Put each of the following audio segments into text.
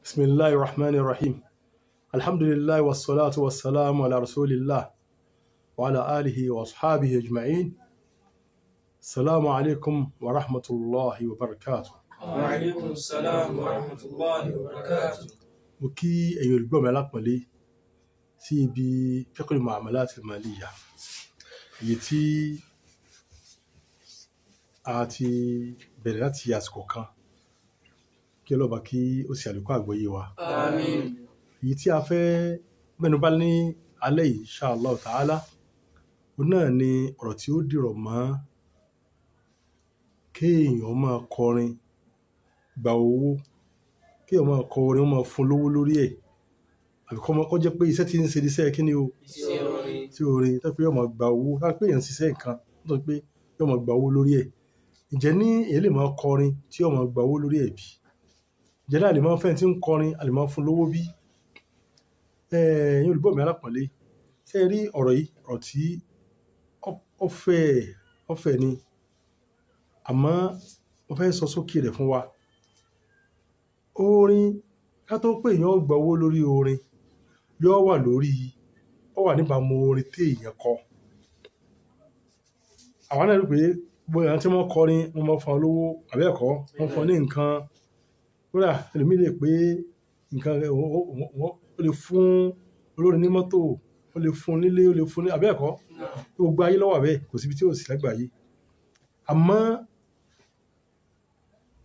بسم الله الرحمن الرحيم الحمد لله والصلاة والسلام على رسول الله وعلى آله وأصحابه أجمعين السلام عليكم ورحمة الله وبركاته. وعليكم السلام ورحمة الله وبركاته. mo kí ẹ̀yin olùgbọ́ mi alápọ̀nlé sí ibi fiqh al-mu'amalat al-maliyya èyí tí a ti bẹ̀rẹ̀ láti àsìkò kan kí ọlọ́ba kí ó sì àlékún àgbọ́yé wa. Àmín. èyí tí a fẹ́ mẹ́nubà ní alẹ́ yìí insha Allah ta'ala òun náà ni ọ̀rọ̀ tí ó dìrọ̀ mọ́ kéèyàn máa kọrin gba owó, kéèyàn máa kọ orin máa fún lówó lórí ẹ̀ àbí kó jẹ́ pé iṣẹ́ tí ń ṣe iṣẹ́ kí ni o Iṣẹ́ orin. tí orin tó pé yóò máa gba owó láti pé èèyàn ń ṣiṣẹ́ nǹkan tó pé yóò máa gba owó lórí ẹ̀. Ǹjẹ́ ní èyí lè máa kọrin tí yóò máa gba owó lórí ẹ̀ bí? Ǹjẹ́ náà lè máa fẹ́ tí ń kọrin a lè máa fún lówó bí? Ẹ̀yin olùgbọ́ mi alápọ̀nlé ṣé ẹ rí ọ̀rọ̀ yìí ọ̀rọ̀ tí ó fẹ̀ ni àmọ́ mo fẹ́ sọ sókè rẹ̀ fún wa. Orin ká tó pé èèyàn gba owó lórí orin yóò wà lórí ó wà níbàámu orin tí èèyàn kọ. Àwọn náà rí pé bóyá tí wọ́n kọrin wọ́n máa fún ọ lówó àbẹ́ ẹ̀kọ́ wọ́n fún ọ ní nǹkan kódà ẹlòmíì lè pé nǹkan rẹ̀ ó lè fún olórin ní mọ́tò ó lè fún nílé ó lè fún ní àbẹ́ ẹ̀kọ́ gbogbo ayé ló wà bẹ́ẹ̀ kò síbi tí ò sí lágbàáyé. Àmọ́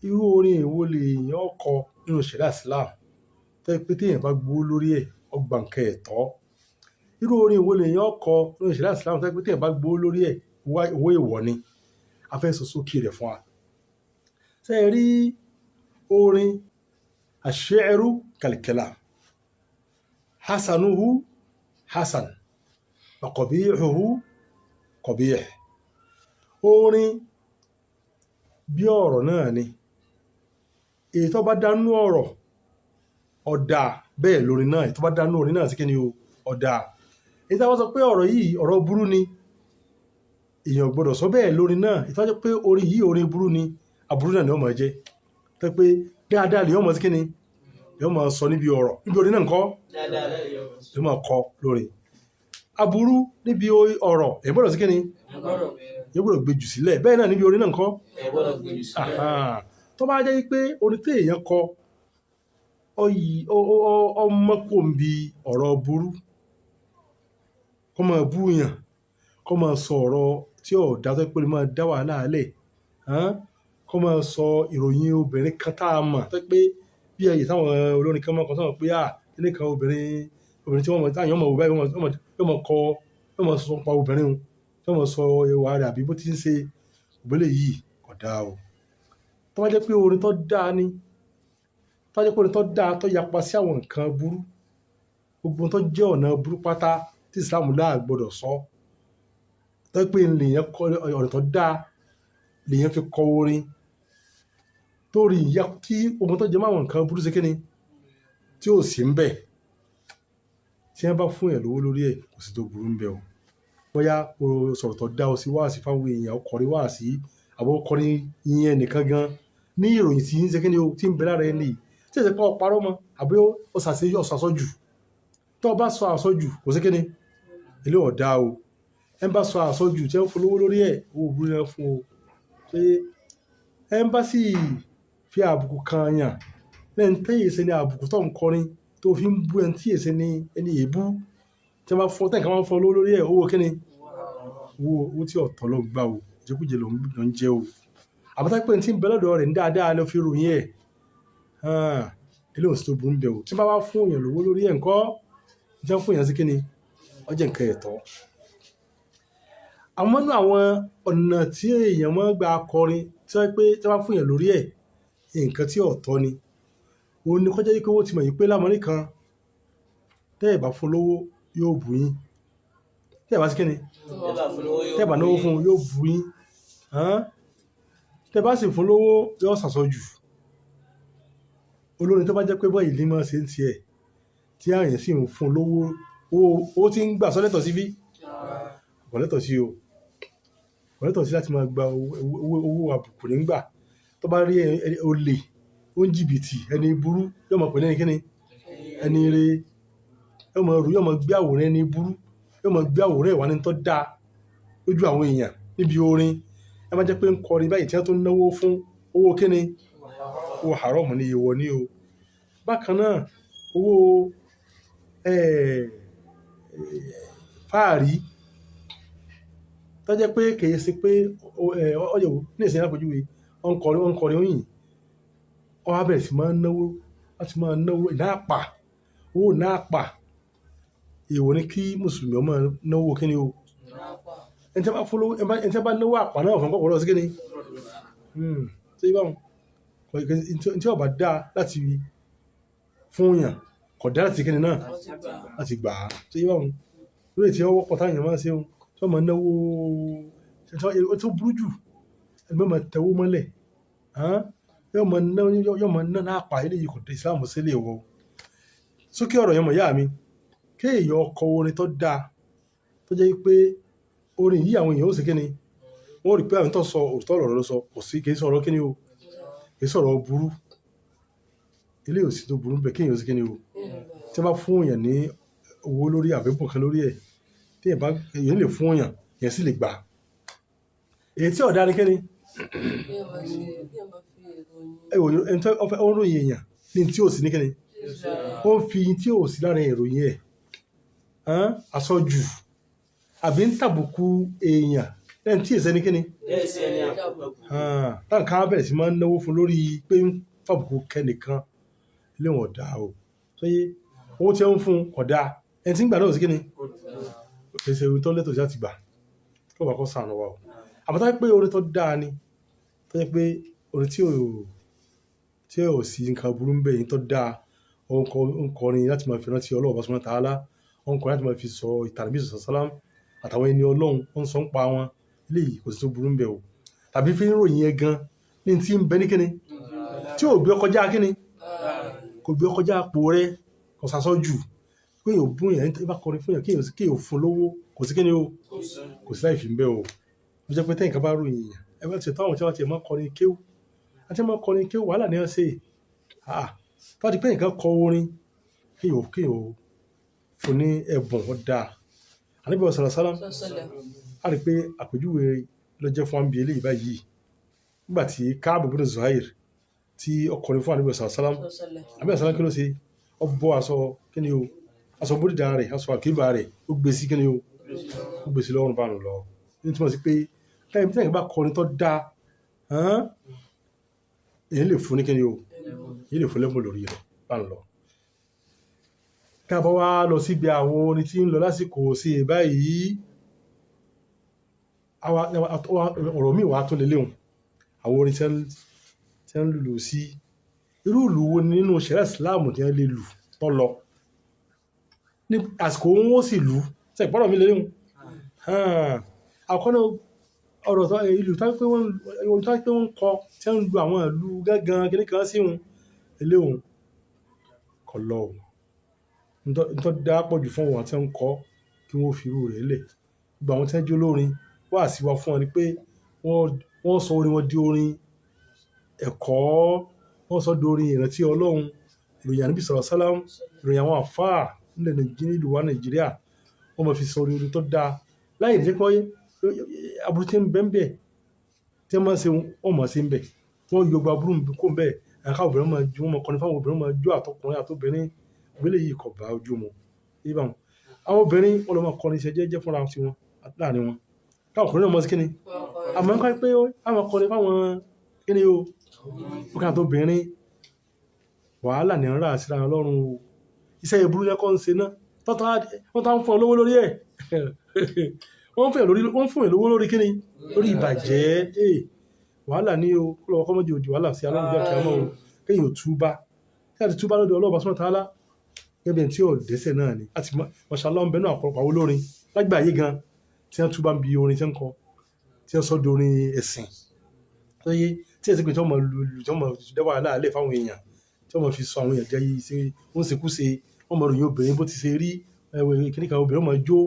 irú orin èwo lè èèyàn kọ nínú ṣẹ̀ríà Islam tó yẹ pé téèyàn bá gbowó lórí ẹ̀ ó gba nǹkan ẹ̀tọ́? Irú orin èwo lè èèyàn kọ nínú ṣẹ̀ríà Islam tó yẹ pé téèyàn bá gbowó lórí ẹ̀ owó èèwọ̀ ni? A fẹ́ sọ sókè rẹ̀ fún wa. Ṣé ẹ rí orin ash-shi'ru kal-kalam hasanuhu hasan wa qabihuhu qabih. Orin bí ọ̀rọ̀ náà ni èyí tó bá dánú ọ̀rọ̀ ọ̀dà bẹ́ẹ̀ lórin náà èyí tó bá dánú orin náà sí kí ni o ọ̀dà. Èyí tó bá sọ pé ọ̀rọ̀ yìí ọ̀rọ̀ burú ni èèyàn gbọ́dọ̀ sọ bẹ́ẹ̀ lórin náà. Èyí tó bá jẹ́ pé orin yìí orin burú ni aburú náà ni ó máa jẹ́ tó pé dáadáa lè yọ́ mọ̀ sí kí ni yọ́ máa sọ níbi ọ̀rọ̀ níbi orin náà ńkọ́ yọ́ máa kọ lórin. Aburú níbi ọ̀rọ̀ èèyàn gbọ́dọ̀ sí kí ni yóò gbọ́dọ̀ gbé jù sílẹ̀ bẹ́ẹ̀ náà níbi orin náà ńkọ́. Tó bá jẹ́ pé orin tí èèyàn kọ ọmọ kò ń bi ọ̀rọ̀ burú kó máa bú yàn kó máa sọ ọ̀rọ̀ tí ò dá tó pé lè máa dá wàhálà lẹ̀ kó máa sọ ìròyìn obìnrin kan tá a mọ̀ tó pé bí ẹyẹ táwọn olórin kan máa kọ sọ́wọ́n pé ilé kan obìnrin tí wọ́n mọ̀ táyọ̀ mọ̀ wò báyìí yóò máa sọ pa obìnrin yóò máa sọ ìwà rẹ̀ àbí bó ti ń ṣe òbẹ́lẹ̀ yìí kò dáa o. Tó bá jẹ́ pé orin tó dáa ni tó bá jẹ́ pé orin tó dáa tó yapa sí àwọn nǹkan burú gbogbo tó jẹ́ ọ̀nà burú pátá tí Islam láà gbọdọ̀ sọ tó pé lèèyàn kọ ọ̀rọ̀ tó dáa lèèyàn fi kọ orin tó rí ìyá tí ogun tó jẹ́ máwọn nǹkan burú sí kíni tí ò sí ń bẹ̀ tí wọ́n bá fún ẹ̀ lówó lórí ẹ̀ kò sí tó burú ń bẹ̀ o. Bóyá o sọ̀rọ̀ tó dá o sí wáàsí fáwọn èèyàn ọkọrin wáàsí àbọ̀ ọkọrin ìyẹn nìkan gan ní ìròyìn tí ń ṣe kíni o tí ń bẹ lára ẹni tí ẹ̀sẹ̀ pé ọ parọ́ mọ́ àbí ó ṣàṣọ́jù tó bá sọ àṣọ́jù kò sí kíni ilé ọ̀dá o. Ẹ bá sọ àṣọ́jù tí wọ́n fún lówó lórí ẹ̀ owó burú náà fún o. Ṣé ẹ bá sì fi àbùkù kan yàn lẹ́yìn tí èsè ni àbùkù tó ń kọrin tó fi ń bú ẹni tí èsè ni ẹni èébú tí wọ́n bá fún tẹ̀ka wọn fún lówó lórí ẹ̀ owó kíni owó tí ọ̀tọ̀ ló gbà o jẹkújẹ ló ń jẹ o. Àbúrò pé tí ń bẹ lọ́dọ̀ rẹ̀ ń dáadáa ló fi ròyìn ẹ̀ ilé òsì tó burú ń bẹ o. Tí wọ́n bá wá fún èèyàn lówó lórí ẹ̀ ńkọ́ tí wọ́n fún èèyàn sí kíni ó jẹ́ nǹkan ẹ̀tọ́. Àwọn nínú àwọn ọ̀nà tí èèyàn máa ń gba kọrin tí wọ́n pé tí wọ́n fún èèyàn lórí ẹ̀ nǹkan tí ọ̀tọ̀ ni òun ni kó jẹ́ pé owó ti mọ̀ yìí pé lámọ́rí kan tẹ́ ẹ̀ bá fún lówó yóò bù yín tẹ́ ẹ̀ bá sí kíni tẹ́ ẹ̀ bá náwó fún yóò bù yín tẹ́ ẹ̀ bá sì fún lówó yóò ṣàṣọ́jù. Olórin tó bá jẹ́ pé bọ́ọ̀yì ní máa ṣe ń tiẹ̀ tí àyàn sì ń fún lówó owó tí ń gbà sọ́lẹ́tọ̀ sí bí kọ̀lẹ́tọ̀ sí o kọ̀lẹ́tọ̀ sí láti máa gba owó àbùkù nígbà tó bá rí olè ó ń jìbìtì ẹni burú yóò máa pè lẹ́ni kíni ẹni ire yóò máa gbé àwòrán ẹni burú yóò máa gbé àwòrán ìwà ní tó dáa lójú àwọn èèyàn níbi orin ẹ má jẹ́ pé ń kọrin báyìí tí wọ́n tó ń náwó fún owó kíni owó haram ní ìwọ ní o bákan náà owó fáàrí tó jẹ́ pé kìí ṣe pé ọjọ́ ní ìsìn àpèjúwe ọ̀nkọrin òyìn ó wá bẹ̀rẹ̀ sí máa náwó láti máa náwó ìnáàpà owó ìnáàpà èèwọ̀ ni kí mùsùlùmí ọmọ náwó kíni o ẹni tí a bá náwó àpà náà fún kọ́kọ́ lọ sí kíni tí báwọn tí ọba dá láti fún yàn kò dá láti kíni náà láti gbà á tí báwọn lórí tí wọ́n wọ́pọ̀ táyàn máa ń ṣe tí wọ́n máa náwó tó burú jù ẹgbẹ́ máa tẹwó mọ́lẹ̀ yóò máa ná náà pa eléyìí kò dé Islam sílẹ̀ wọ sókè ọ̀rọ̀ yẹn mọ̀ yá mi kéèyàn kọ orin tó dáa tó jẹ́ pé orin yìí àwọn èèyàn ó sì kíni wọ́n rí pé àwọn tó sọ òótọ́ ọ̀rọ̀ ló sọ kò sí kìí sọ̀rọ̀ kíni o kìí sọ̀rọ̀ burú ilé òsì tó burú bẹ́ẹ̀ kéèyàn ó sì kíni o tí wọ́n bá fún èèyàn ní owó lórí àbẹ́bùn kan lórí ẹ̀ tí èèyàn lè fún èèyàn yẹn sì lè gbà èyí tí ọ̀dá ni kíni ẹni tó fẹ́ ó ń ròyìn èèyàn ní tí ò sí ní kíni ó ń fi tí ò sí lára ìròyìn ẹ̀ àsọjù àbí ń tàbùkù èèyàn lẹ́yìn tí èsẹ́ ní kíni táǹkà bẹ̀rẹ̀ sí máa ń náwó fún lórí pé ń fàbùkù kẹ́nìkan ilé wọn ọ̀dà o sọyé owó tí ó ń fún ọ̀dà ẹni tí ń gbà náà sí kíni èsè orin tó lẹ́tọ̀ọ́ sí àti gbà tó bá kọ́ sànù wa o àbátá pé orin tó dáa ni tó yẹ pé orin tí ò sí nǹkan burú ń bẹ̀ yìí tó dáa ó ń kọrin láti máa fi rántí Ọlọ́run bá súnmọ́ tààlà ó ń kọrin láti máa fi sọ ìtàn bí sọ̀sọ̀ sálám àtàwọn ẹni Ọlọ́run ó ń sọ ń pa wọn léyìí kò sí tó burú ń bẹ̀ o tàbí fi ń ròyìn ẹ gan ní tí ń bẹ ní kíni tí ò gbé ọkọjá kíni kò gbé ọkọjá àpò rẹ kò sàsọ jù pé yóò bún yẹn bá kọrin fún yẹn kí yóò fún lówó kò sí kíni o kò sí láì fi ń bẹ o ó jẹ́ pé tẹ́yìn kan bá ròyìn yẹn ẹ bá ti táwọn tí wọ́n ti máa kọrin kéwú àti máa kọrin kéwú wàhálà ni wọ́n ṣe tó ti pé nǹkan kọ orin kí yóò fún ní ẹ̀bùn ọ̀dà Ànábì sàlám a rí pé àpèjúwe ló jẹ́ fún àmì eléyìí báyìí nígbà tí Káàbù bin Zuhair tí ọkùnrin fún Ànábì sàlám Ànábì sàlám kí ló ṣe ọ bọ́ aṣọ kíni o aṣọ bódìdá rẹ̀ aṣọ àkíbà rẹ̀ ó gbé sí kíni o ó gbé sí lọ́rùn bá nù lọ ní túmọ̀ sí pé táyìm tí bá kọrin tó dáa èyí lè fún ní kíni o èyí lè fún lẹ́mọ̀ lórí rẹ̀ bá nù lọ káàbọ̀ wá lọ síbi àwọn orin tí ń lọ lásìkò sí báyìí ọ̀rọ̀ míì wà tó lélẹ́hùn àwọn orin tí ń lùlù sí irú ìlú wo nínú ṣẹ̀ríà ìsìláàmù tí wọ́n lè lù tọ́ lọ ní àsìkò wọn ó sì lù ṣe ìpọ́nrọ̀ mi lélẹ́hùn àkọ́nà ọ̀rọ̀ ìlú tó pé wọ́n kọ tí wọ́n lu àwọn ìlú gángan kìíní kan sí wọn eléhùn kọ̀ lọ nítorí dá pọ̀ jù fún wọn tí wọ́n kọ́ kí wọ́n fi irú rẹ̀ lẹ̀ gbogbo àwọn tí wọ́n jẹ́ olórin wá sí wa fún wọn ni pé wọ́n sọ orin wọn di orin ẹ̀kọ́ wọ́n sọ di orin ìrántí Ọlọ́run ìròyìn Ànábì sàlám ìròyìn àwọn àfáà nílẹ̀ ìlú wa Nàìjíríà wọ́n máa fi sọ orin tó dáa láì ní pé aburú tí ń bẹ́ẹ̀ tí wọ́n máa ń ṣe wọ́n máa ṣe ń bẹ̀ wọ́n yọ gba aburú kó ń bẹ̀ ẹ̀ka obìnrin máa jó wọn máa kọrin fáwọn obìnrin máa jó àtọkùnrin àtobìnrin ìgbélé yìí kọ̀ bá ojú mu ibà àwọn obìnrin wọn lọ máa kọrin iṣẹ́ jẹ́jẹ́ fúnra tiwọn láàrin wọn káwọn ọkùnrin náà mọ̀ sí kíni àmọ́ ń kọ́ pé àwọn kọrin fáwọn kíni o ó kà tó obìnrin wàhálà ní ọ̀rọ̀ àti ìlànà Ọlọ́run o iṣẹ́ ìburú lẹ́kọ́ ń ṣe náà wọ́n tá ń fún ọ lówó lórí ẹ̀ wọ́n fún ẹ̀ lówó lórí kíni lórí ìbàjẹ́ wàhálà ní o kó lọ́wọ́ kọ́mọ́jì òdì wàhálà sí alọ́run kí a mọ̀ o kéyìn ò túbá tí a ti túbá lọ́dọ̀ Ọlọ́run subhanahu wa ta'ala gẹ́gẹ́ tí ò dẹ́ṣẹ̀ náà ni àti mashallah ń bẹ náà àpọ̀lọpọ̀ àwọn olórin lágbàáyé gan tí wọ́n túbá ń bi orin tí wọ́n kọ tí wọ́n sọ di orin ẹ̀sìn tó yé tí ẹ̀sìn pé tí wọ́n mọ̀ lù tí wọ́n mọ̀ dẹ́wà láàlẹ́ fáwọn èèyàn tí wọ́n mọ̀ fi sọ àwọn èèyàn jẹ́ yìí sí wọ́n ṣe kú ṣe wọ́n mọ̀ ròyìn obìnrin bó ti ṣe rí kíníkà obìnrin mọ̀ jó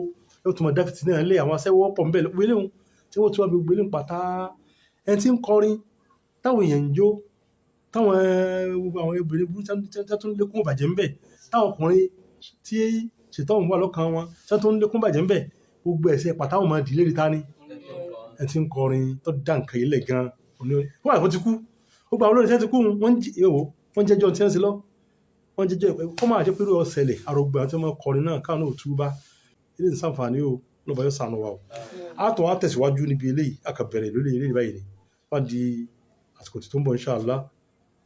yóò tún mọ̀ dáfìtì náà lé àwọn aṣẹ́wó pọ̀ ńbẹ̀ wíléhùn tí wọ́n tún wá gbogbo ilé pàtà ẹni tí ń kọrin táwọn èèyàn ń jó táwọn gbogbo àwọn obìnrin burú tó ń lékún bàjẹ́ ń bẹ̀, táwọn ọkùnrin tí ṣètọ́hún wà lọ́kàn wọn tó ń lékún bàjẹ́ ń bẹ̀, gbogbo ẹ̀ṣẹ̀ pàtàwọn máa dì lérí ta ni ẹ ti ń kọrin tó dá nǹkan ilẹ̀ gan wọ́n àìkú ti kú ó gba olórin tí wọ́n ti kú wọ́n jẹ́jọ́ tí wọ́n ti lọ wọ́n jẹ́jọ́ kó máa jẹ́ pẹ̀lú ọ̀sẹ̀lẹ̀ àrògbà tí wọ́n kọrin náà káwọn náà túbá ilé ìsànfààní o lọ́ba yóò sànù wa o àtọ̀ á tẹ̀síwájú níbi eléyìí àkàbẹ̀rẹ̀ lórí eré báyìí ni wọ́n di àsìkò tí tó ń bọ̀ insha Allah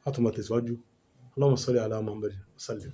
àtọ̀ máa tẹ̀síwájú Allahumma salli ala Muhammad sallim.